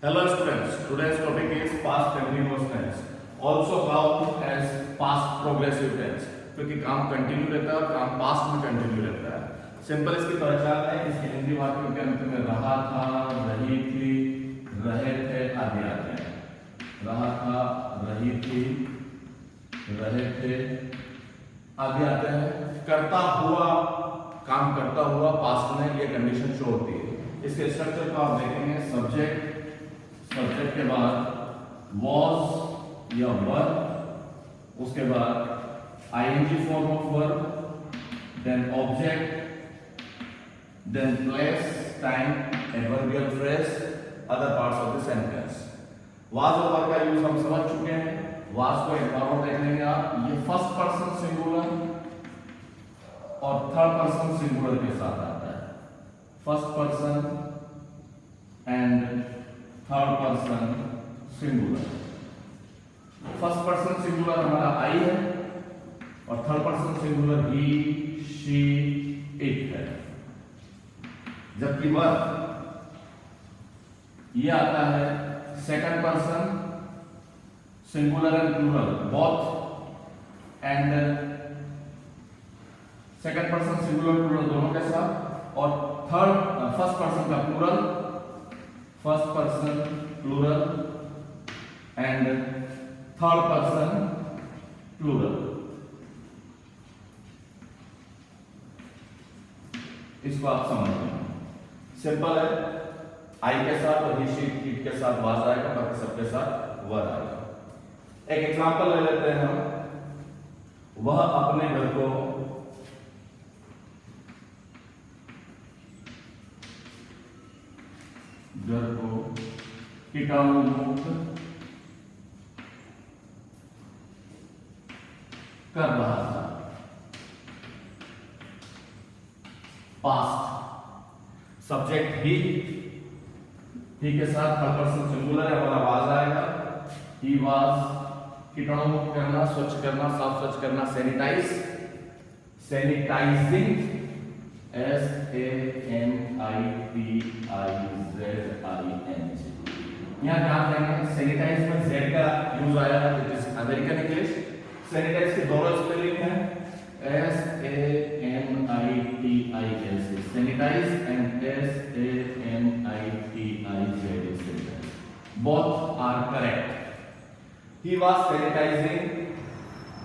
Hello students, today's topic is past continuous tense, also called as past progressive tense, क्योंकि काम continue रहता है और काम पास्ट में कंटिन्यू रहता है। सिंपल इसकी पहचान है, इसके हिंदी वाक्यों के अंत में रहा था, रही थी, रहे थे आदि आते हैं। रहा था, रही थी, रहे थे आदि आते हैं। करता हुआ, काम करता हुआ पास्ट में ये कंडीशन शो होती है। इसके स्ट्रक्चर को आप देखेंगे, सब्जेक्ट के बाद was या वर, उसके बाद ing form of verb, then object, then place, time, adverbial phrase, other parts of the sentence. was और वर का यूज हम समझ चुके हैं। was को एक बार और देख लेंगे आप, ये फर्स्ट पर्सन सिंगुलर और थर्ड पर्सन सिंगुलर के साथ आता है। First person and third person singular. First person singular हमारा आई है और third person singular he, she, it है। जबकि वर्ब ये आता है second person singular and plural both, and second person singular plural दोनों के साथ, और थर्ड फर्स्ट पर्सन का plural, first person plural and third person plural. इसको आप समझ लें, सिंपल है। आई के साथ और ही, शी, इट के साथ वाज आएगा, बाकी सबके साथ वर आएगा। एक एग्जांपल ले लेते हैं हम। वह अपने घर को कीटाणु मुक्त कर रहा था। पास्ट सब्जेक्ट ही के साथ थर्ड पर्सन सिंगुलर है, हमारा वाज आएगा। ही वाज कीटाणु मुक्त करना, स्वच्छ करना, साफ स्वच्छ करना, सैनिटाइज, सैनिटाइजिंग, SANITIZING। यहाँ ध्यान देंगे, सैनिटाइज में जेड का यूज आया है, it is American English. Sanitize के दोनों स्पेलिंग है SANITIZ, sanitize, and SANITIZ, both are correct. He was sanitizing,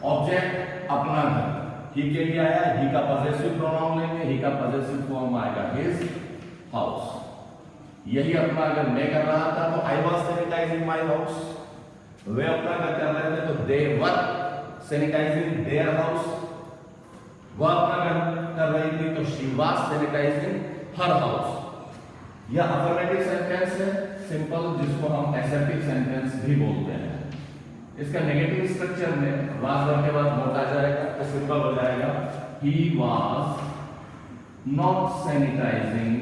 object अपना घर, ही के लिए आया, ही का पॉजेसिव प्रोनाउन लेंगे, ही का पॉजेसिव फॉर्म आएगा हिज हाउस। यही अपना अगर मैं कर रहा था तो I was sanitising my house. वे अपना घर कर रहे थे तो they were sanitising their house. वह अपना घर कर रही थी तो she was sanitising her house. यह अफर्मेटिव सेंटेंस है, सिंपल, जिसको हम असर्टिव सेंटेंस भी बोलते हैं। इसका नेगेटिव स्ट्रक्चर में वाज वर्ब के बाद नॉट आ जाएगा तो सिंपल हो जाएगा, he was not sanitizing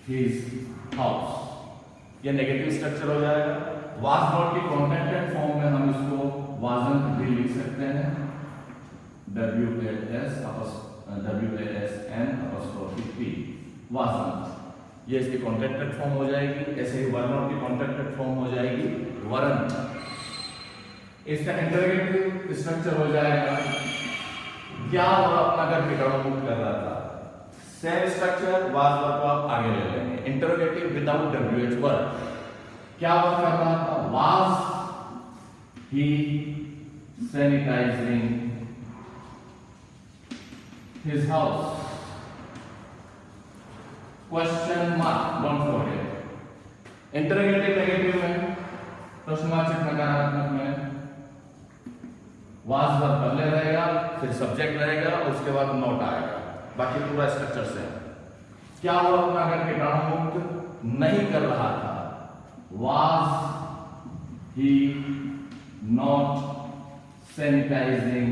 his house. ये नेगेटिव स्ट्रक्चर हो जाएगा। वाज नॉट की कॉन्टेक्टेड फॉर्म में हम इसको वाजंट भी लिख सकते हैं, WASN_P, वाजंट। ये इसकी कॉन्टेक्टेड फॉर्म हो जाएगी। ऐसे ही वर नॉट की कॉन्टेक्टेड फॉर्म हो जाएगी वरंट। इसका इंटरोगेटिव स्ट्रक्चर हो जाएगा, क्या वह अपना घर कीटाणु मुक्त कर रहा था। सेम स्ट्रक्चर वाज वर्ब को आप आगे ले लेंगे। इंटरोगेटिव विदाउट WH वर्ब, क्या वह कर रहा था, was he sanitizing his house. Question mark, don't forget. Interrogative negative में, प्रश्नवाचक नकारात्मक में वाज वर्ब पहले रहेगा, फिर सब्जेक्ट रहेगा, उसके बाद नोट आएगा। बाकी पूरा स्ट्रक्चर से क्या वो अपना घर कीटाणु मुक्त नहीं कर रहा था, was he not sanitizing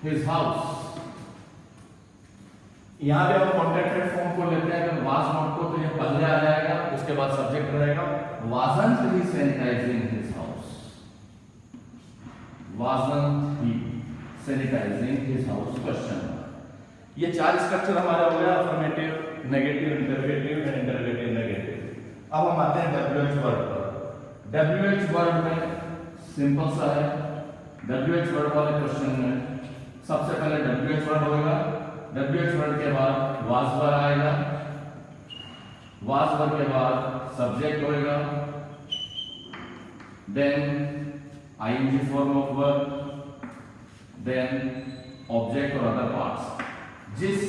his house. यहां पे हम कॉन्टेक्टेड फॉर्म को लेते हैं, अगर वाज नॉट को तो ये पहले आ जाएगा, उसके बाद सब्जेक्ट रहेगा। वाजंट ही सैनिटाइजिंग हिज हाउस, वाजंट ही सैनिटाइजिंग हिज हाउस। क्वेश्चन, ये चार स्ट्रक्चर हमारा हो गया affirmative, negative, interrogative and interrogative negative. अब हम आते हैं WH वर्ड पर। WH वर्ड में सिंपल सा है, WH वर्ड वाले क्वेश्चन में सबसे पहले WH वर्ड होगा, WH वर्ड के बाद वाज वर्ड आएगा, वाज वर्ड के बाद सब्जेक्ट होएगा, then ING form of verb, then object और अदर पार्ट्स। जिस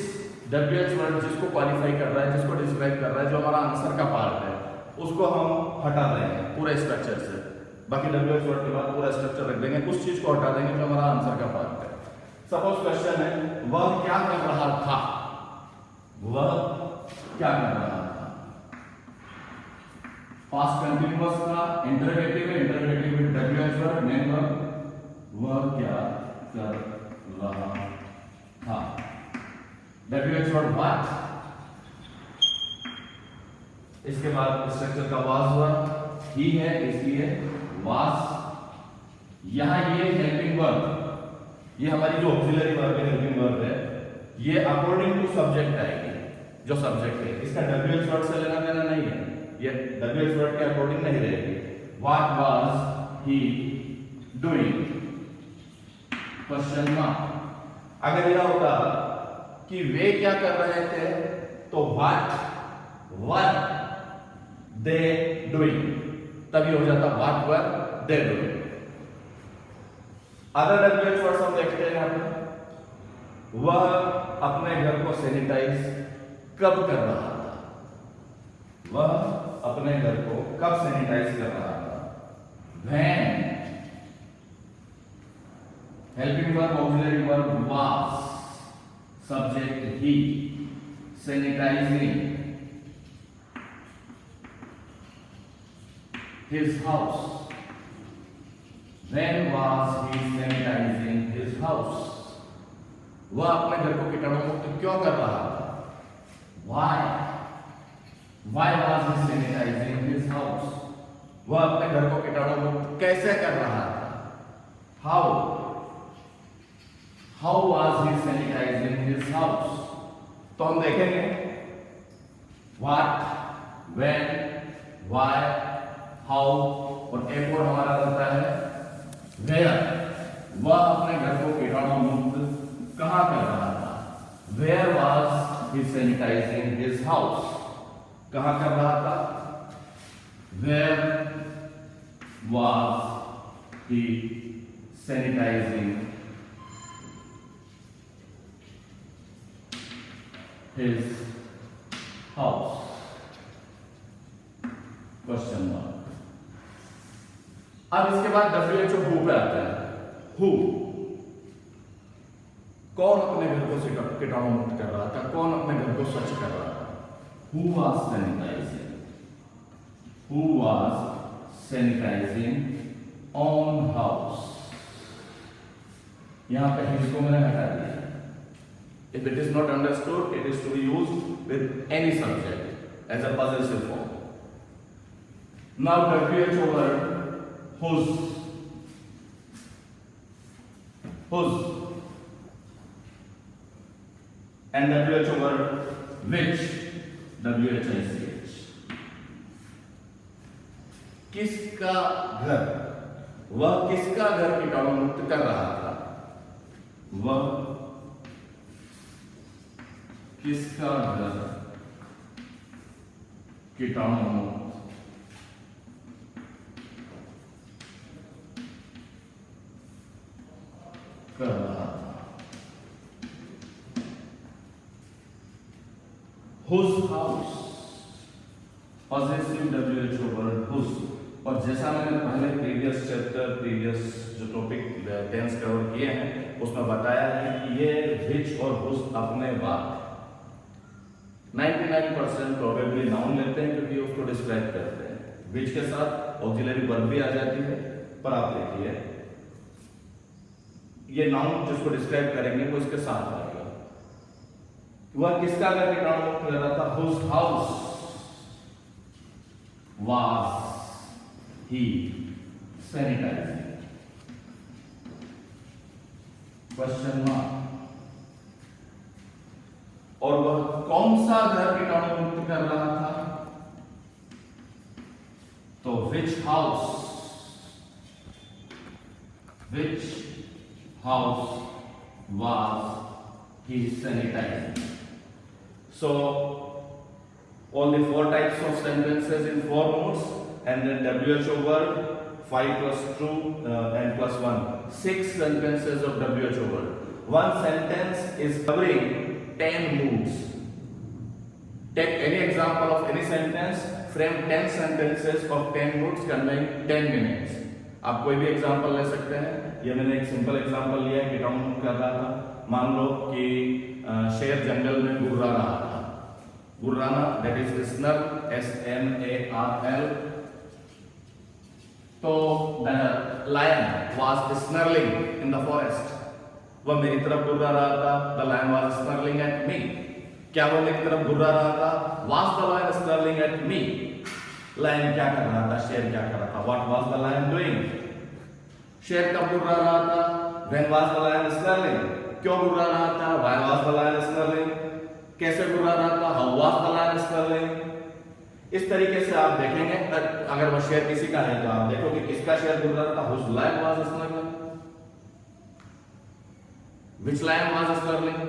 WH वर्ड जिसको क्वालिफाई कर रहा है, जिसको डिस्क्राइब कर रहा है, जो हमारा आंसर का पार्ट है, उसको हम हटा देंगे पूरे स्ट्रक्चर से। बाकी WH वर्ड के बाद पूरा स्ट्रक्चर रख देंगे, उस चीज को हटा देंगे जो हमारा आंसर का पार्ट है। सपोज क्वेश्चन है, वह क्या कर रहा था, वह क्या कर रहा था। पास्ट कंटिन्यूअस का इंटरोगेटिव है, interrogative with WH word main verb, वह क्या कर रहा था। WH वर्ड व्हाट, इसके बाद स्ट्रक्चर का वाज वर्ड ही है, इसलिए वाज। यहां ये हेल्पिंग वर्ब, ये हमारी जो ऑक्सिलरी वर्ब है, हेल्पिंग वर्ब है, ये अकॉर्डिंग टू सब्जेक्ट आएगी, जो सब्जेक्ट है। इसका WH वर्ड से लेना देना नहीं है, ये WH वर्ड के अकॉर्डिंग नहीं रहेगी। What was he doing, question mark. अगर यह होता कि वे क्या कर रहे थे, तो व्हाट वर दे डूइंग, तभी हो जाता what were they doing. Other WH words हम देखते हैं यहां पे, वह अपने घर को सैनिटाइज कब कर रहा था, वह अपने घर को कब सैनिटाइज कर रहा था। When, helping verb auxiliary verb was, subject he, sanitizing his house, when was he sanitizing his house, वह अपने घर को कीटाणु मुक्त क्यों कर रहा था। why was he sanitizing his house, वह अपने घर को कीटाणु मुक्त कैसे कर रहा था। how was he sanitizing his house, तो हम देखेंगे what, when, why, हाउ, और एक और हमारा रहता है वेयर, वह अपने घर को कीटाणु मुक्त कहां कर रहा था। Where was he sanitizing his house, कहां कर रहा था। Where was he sanitizing his house, question mark. अब इसके बाद WHO हु पे आता है। हु, कौन अपने घर को कीटाणु मुक्त कर रहा था, कौन अपने घर को स्वच्छ कर रहा था। Who was sanitizing, who was sanitizing on house, यहां पे हिज को मैंने हटा दिया। If it is not understood, it is to be used with any subject as a possessive form. Now WHO word whose, and WHO word which, WHICH, किसका घर, वह किसका घर कीटाणु मुक्त कर रहा था, वह किसका घर कीटाणु मुक्त कर रहा था। Whose house, possessive WHO word whose, और जैसा मैंने पहले प्रीवियस चैप्टर, प्रीवियस जो टॉपिक टेंस कवर किए हैं उसमें बताया है कि ये which और whose अपने बाद 99% प्रोबेबली नाउन लेते हैं क्योंकि उसको डिस्क्राइब करते हैं। which के साथ ऑक्सिलरी वर्ब भी आ जाती है, पर आप देखिए ये नाउन जिसको डिस्क्राइब करेंगे वो इसके साथ आएगा। वह किसका घर कीटाणु मुक्त कर रहा था। whose house was he sanitizing, question mark. और वह कौन सा घर कीटाणु मुक्त कर रहा था? तो which house was he sanitizing? So all the four types of sentences in 4 modes, and then WHO word 5 plus 2 and plus 1, 6 sentences of WHO word. One sentence is covering 10 moods. Take any example of any sentence, frame 10 sentences of 10 moods conveying 10 minutes. आप कोई भी example ले सकते हैं. ये मैंने एक simple example लिया है, कीटाणु मुक्त कर रहा था. मान लो कि शेर जंगल में गुर्रा रहा था. गुर्राना, that is snarl, SNARL. तो the lion was snarling in the forest. वह मेरी तरफ गुर्रा रहा था. The lion was snarling at me. क्या वो मेरी तरफ गुर्रा रहा था? Was the lion snarling at me? Lion क्या कर रहा था? शेर क्या कर रहा था? What was the lion doing? शेर कब गुर्रा रहा था? When was the lion snarling? क्यों गुर्रा रहा था? Why was the lion snarling? कैसे गुर्रा रहा था? How was the lion snarling? इस तरीके से आप देखेंगे. अगर वो शेर किसी का है तो आप देखो कि किसका शेर गुर्रा रहा था. Whose lion was snarling? Which lion was snarling?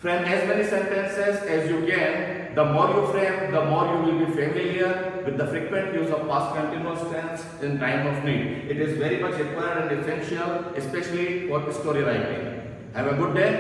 Frame as many sentences as you can. The more you frame, the more you will be familiar with the frequent use of past continuous tense in time of need. It is very much required and essential, especially for story writing. Have a good day.